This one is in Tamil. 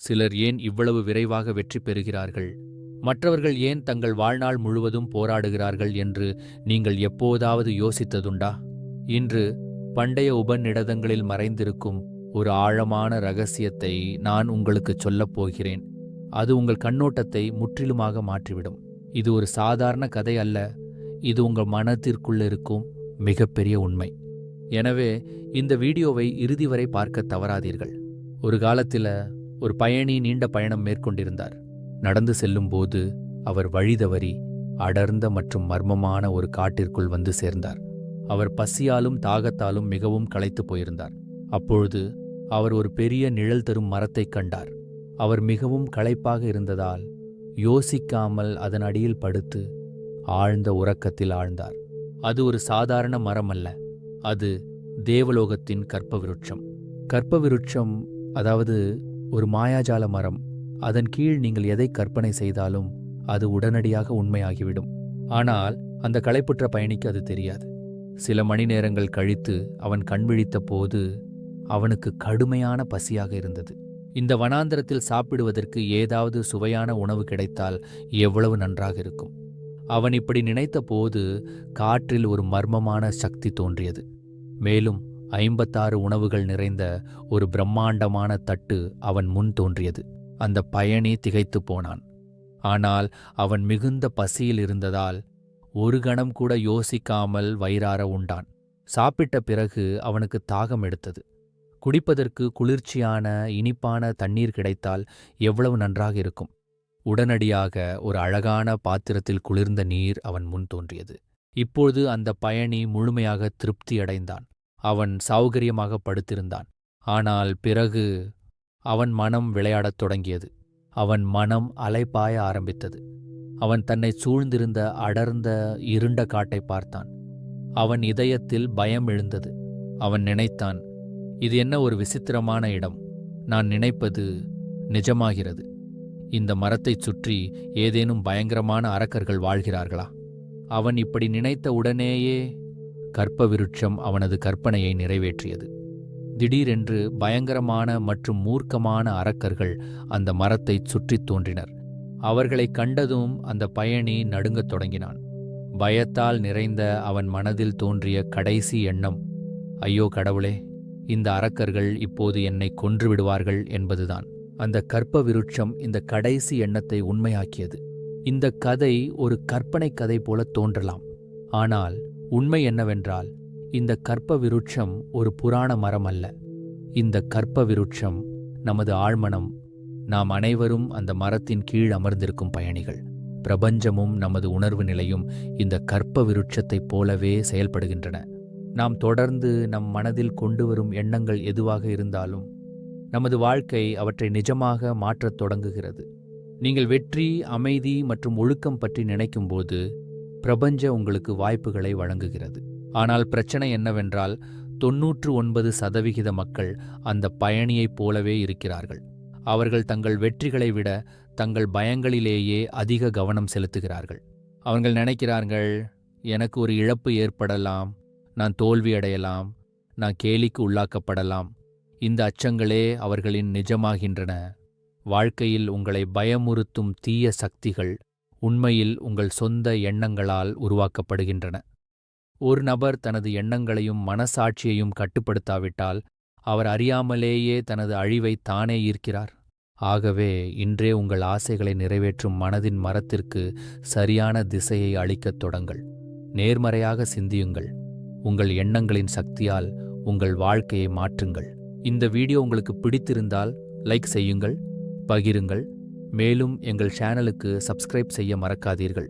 சிலர் ஏன் இவ்வளவு விரைவாக வெற்றி பெறுகிறார்கள், மற்றவர்கள் ஏன் தங்கள் வாழ்நாள் முழுவதும் போராடுகிறார்கள் என்று நீங்கள் எப்போதாவது யோசித்ததுண்டா? இன்று பண்டைய உபநிடதங்களில் மறைந்திருக்கும் ஒரு ஆழமான ரகசியத்தை நான் உங்களுக்குச் சொல்லப் போகிறேன். அது உங்கள் கண்ணோட்டத்தை முற்றிலுமாக மாற்றிவிடும். இது ஒரு சாதாரண கதை அல்ல, இது உங்கள் மனத்திற்குள்ள இருக்கும் மிகப்பெரிய உண்மை. எனவே இந்த வீடியோவை இறுதி வரை பார்க்க தவறாதீர்கள். ஒரு காலத்தில் ஒரு பயணி நீண்ட பயணம் மேற்கொண்டிருந்தார். நடந்து செல்லும்போது அவர் வழிதவறி அடர்ந்த மற்றும் மர்மமான ஒரு காட்டிற்குள் வந்து சேர்ந்தார். அவர் பசியாலும் தாகத்தாலும் மிகவும் களைத்து போயிருந்தார். அப்பொழுது அவர் ஒரு பெரிய நிழல் தரும் மரத்தைக் கண்டார். அவர் மிகவும் களைப்பாக இருந்ததால் யோசிக்காமல் அதன் அடியில் படுத்து ஆழ்ந்த உறக்கத்தில் ஆழ்ந்தார். அது ஒரு சாதாரண மரம் அல்ல, அது தேவலோகத்தின் கற்பவிருட்சம். கற்பவிருட்சம் அதாவது ஒரு மாயாஜால மரம். அதன் கீழ் நீங்கள் எதை கற்பனை செய்தாலும் அது உடனடியாக உண்மையாகிவிடும். ஆனால் அந்த களைப்புற்ற பயணிக்கு அது தெரியாது. சில மணி நேரங்கள் கழித்து அவன் கண்விழித்த போது அவனுக்கு கடுமையான பசியாக இருந்தது. இந்த வனாந்தரத்தில் சாப்பிடுவதற்கு ஏதாவது சுவையான உணவு கிடைத்தால் எவ்வளவு நன்றாக இருக்கும். அவன் இப்படி நினைத்த போது காற்றில் ஒரு மர்மமான சக்தி தோன்றியது. மேலும் 56 உணவுகள் நிறைந்த ஒரு பிரம்மாண்டமான தட்டு அவன் முன் தோன்றியது. அந்த பயணி திகைத்து போனான். ஆனால் அவன் மிகுந்த பசியில் இருந்ததால் ஒரு கணம் கூட யோசிக்காமல் வயிறார உண்டான். சாப்பிட்ட பிறகு அவனுக்கு தாகம் எடுத்தது. குடிப்பதற்கு குளிர்ச்சியான இனிப்பான தண்ணீர் கிடைத்தால் எவ்வளவு நன்றாக இருக்கும். உடனடியாக ஒரு அழகான பாத்திரத்தில் குளிர்ந்த நீர் அவன் முன் தோன்றியது. இப்பொழுது அந்த பயணி முழுமையாக திருப்தியடைந்தான். அவன் சௌகரியமாக படுத்திருந்தான். ஆனால் பிறகு அவன் மனம் விளையாடத் தொடங்கியது. அவன் மனம் அலைபாய ஆரம்பித்தது. அவன் தன்னை சூழ்ந்திருந்த அடர்ந்த இருண்ட காட்டை பார்த்தான். அவன் இதயத்தில் பயம் எழுந்தது. அவன் நினைத்தான், இது என்ன ஒரு விசித்திரமான இடம். நான் நினைப்பது நிஜமாகிறது. இந்த மரத்தைச் சுற்றி ஏதேனும் பயங்கரமான அரக்கர்கள் வாழ்கிறார்களா? அவன் இப்படி நினைத்த உடனேயே கற்பவிருட்சம் அவனது கற்பனையை நிறைவேற்றியது. திடீரென்று பயங்கரமான மற்றும் மூர்க்கமான அரக்கர்கள் அந்த மரத்தைச் சுற்றித் தோன்றினர். அவர்களை கண்டதும் அந்த பயணி நடுங்கத் தொடங்கினான். பயத்தால் நிறைந்த அவன் மனதில் தோன்றிய கடைசி எண்ணம், ஐயோ கடவுளே, இந்த அரக்கர்கள் இப்போது என்னை கொன்று விடுவார்கள் என்பதுதான். அந்த கற்பவிருட்சம் இந்த கடைசி எண்ணத்தை உண்மையாக்கியது. இந்த கதை ஒரு கற்பனை கதை போல தோன்றலாம், ஆனால் உண்மை என்னவென்றால் இந்த கற்பவிருட்சம் ஒரு புராண மரம் அல்ல. இந்த கற்பவிருட்சம் நமது ஆழ்மனம். நாம் அனைவரும் அந்த மரத்தின் கீழ் அமர்ந்திருக்கும் பயணிகள். பிரபஞ்சமும் நமது உணர்வு நிலையும் இந்த கற்பவிருட்சத்தைப் போலவே செயல்படுகின்றன. நாம் தொடர்ந்து நம் மனதில் கொண்டு வரும் எண்ணங்கள் எதுவாக இருந்தாலும் நமது வாழ்க்கை அவற்றை நிஜமாக மாற்றத் தொடங்குகிறது. நீங்கள் வெற்றி, அமைதி மற்றும் ஒழுக்கம் பற்றி நினைக்கும்போது பிரபஞ்சம் உங்களுக்கு வாய்ப்புகளை வழங்குகிறது. ஆனால் பிரச்சனை என்னவென்றால் 99% மக்கள் அந்த பயணியைப் போலவே இருக்கிறார்கள். அவர்கள் தங்கள் வெற்றிகளை விட தங்கள் பயங்களிலேயே அதிக கவனம் செலுத்துகிறார்கள். அவர்கள் நினைக்கிறார்கள், எனக்கு ஒரு இழப்பு ஏற்படலாம், நான் தோல்வியடையலாம், நான் கேலிக்கு உள்ளாக்கப்படலாம். இந்த அச்சங்களே அவர்களின் நிஜமாகின்றன. வாழ்க்கையில் உங்களை பயமுறுத்தும் தீய சக்திகள் உண்மையில் உங்கள் சொந்த எண்ணங்களால் உருவாக்கப்படுகின்றன. ஒரு நபர் தனது எண்ணங்களையும் மனசாட்சியையும் கட்டுப்படுத்தாவிட்டால் அவர் அறியாமலேயே தனது அழிவை தானே ஈர்க்கிறார். ஆகவே இன்றே உங்கள் ஆசைகளை நிறைவேற்றும் மனதின் மரத்திற்கு சரியான திசையை அளிக்கத் தொடங்கள். நேர்மறையாக சிந்தியுங்கள். உங்கள் எண்ணங்களின் சக்தியால் உங்கள் வாழ்க்கையை மாற்றுங்கள். இந்த வீடியோ உங்களுக்கு பிடித்திருந்தால் லைக் செய்யுங்கள், பகிருங்கள். மேலும் எங்கள் சேனலுக்கு சப்ஸ்கிரைப் செய்ய மறக்காதீர்கள்.